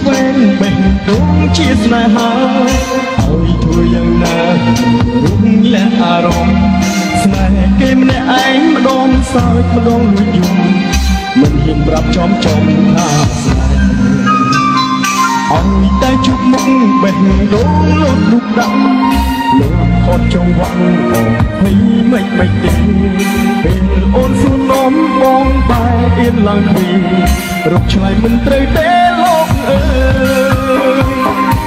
វែងបេះដូងជាស្នេហាឲ្យធ្វើយ៉ាងណារំលាក់អារម្មណ៍ស្នេហ៍គេម្នាក់ឯងម្ដងសើចម្ដងលួចយំមិនហ៊ានប្រាប់ចំថាស្នេហ៍ឲ្យតែជប់មុខបេះដូងលោតលុបដាក់លោកខត់ចង្វាក់អស់ភ័យមិនទេពេលអូនសួរនំបងបែរអៀនឡើងពីរកឆ្លើយមិនត្រូវទេលោកអើយ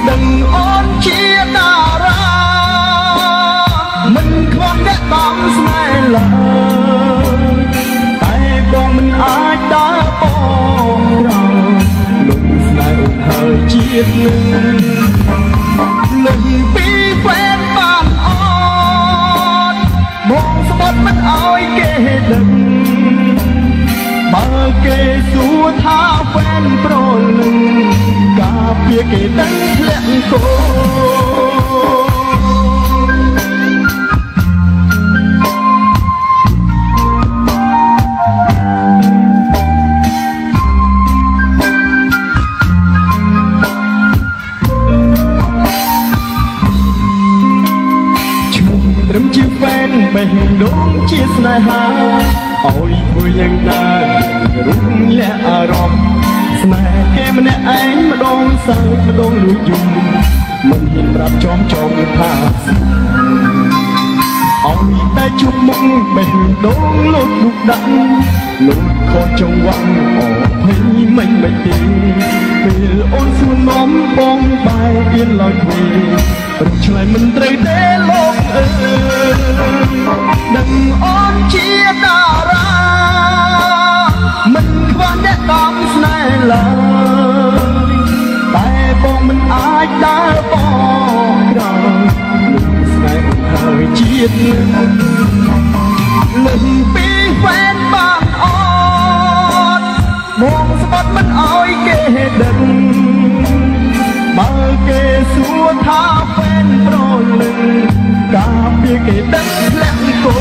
ដឹងអូនជាតារាមិនខ្វះអ្នកតាមស្នេហ៍ឡើយតែបងមិនអាចដើរបងក្រោយលោកស្នេហ៍អូនហើយជាតិនឹងលើពីហ្វេនបានអត់មកស្បត់មិនអោយគេដឹងបើគេសួរថាហ្វេនប្រលឹងការពារគេដឹងធ្លាក់គោជាហ្វេនបេះដូងជាស្នេហាឲ្យធ្វើយ៉ាងណារំលាក់អារម្មណ៍ស្នេហ៍គេម្នាក់ឯងម្ដងសើចម្ដងលួចយំមិនហ៊ានប្រាប់ចំថាឲ្យតែជប់មុខបេះដូងលូតលុបដាក់លូតខត់ចង្វាក់អស់ភ័យមិនទេពេលអូនសួរនំបងបែរអៀនឡើងវិញរកឆ្លើយមិនត្រូវទេលោកអើយដឹងអូនជាតារាមិនខ្វះអ្នកតាមស្នេហ៍ឡើយតែបងមិនអាចដើរបងក្រោយលោកស្នេហ៍ហើយជាតិលឹងពីហ្វេនបានអត់មកស្បត់មិនអោយគេដឹងបើគេសួរថាហ្វេនប្រលឹងការពារគេដឹងធ្លាក់គោ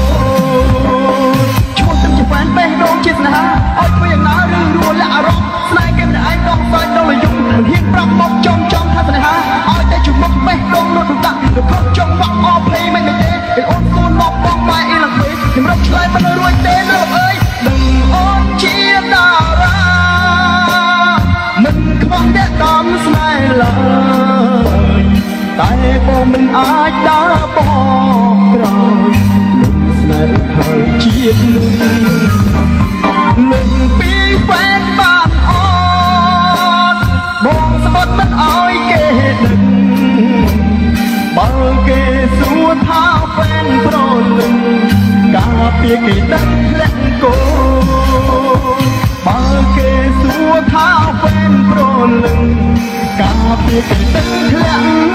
ឈ្មោះទឹកជាហ្វេនបេះដូងជាស្នេហាឲ្យធ្វើយ៉ាងណាឬរួលាក់អារម្មណ៍ស្នេហ៍គេម្នាក់ឯងដងសាច់ដល់លយំមិនហ៊ានប្រាប់មកចំថាស្នេហាឲ្យតែជុំមុខបេះដូងលុតដាក់ទៅខត់ចង់វាក់អស់ភ័យមិនទេពេលអូនសួរមកបងម៉ែអីឡើងវិញខ្ញុំរកឆ្លើយមិនរួចទេណាលោកអើយដឹងអូនជាតារាមិនខ្វះអ្នកតាមស្នេហ៍ឡើយតែបងមិនអាចដើរបងក្រោយលោកស្នេហ៍ហើយជាតិនឹងពីហ្វេនបានអត់បងស្បត់មិនអោយគេដឹងបើគេសួរថាហ្វេនប្រលឹងការពារគេដឹងធ្លាក់គោបើគេសួរថាហ្វេនប្រលឹងការពារគេដឹងធ្លាក់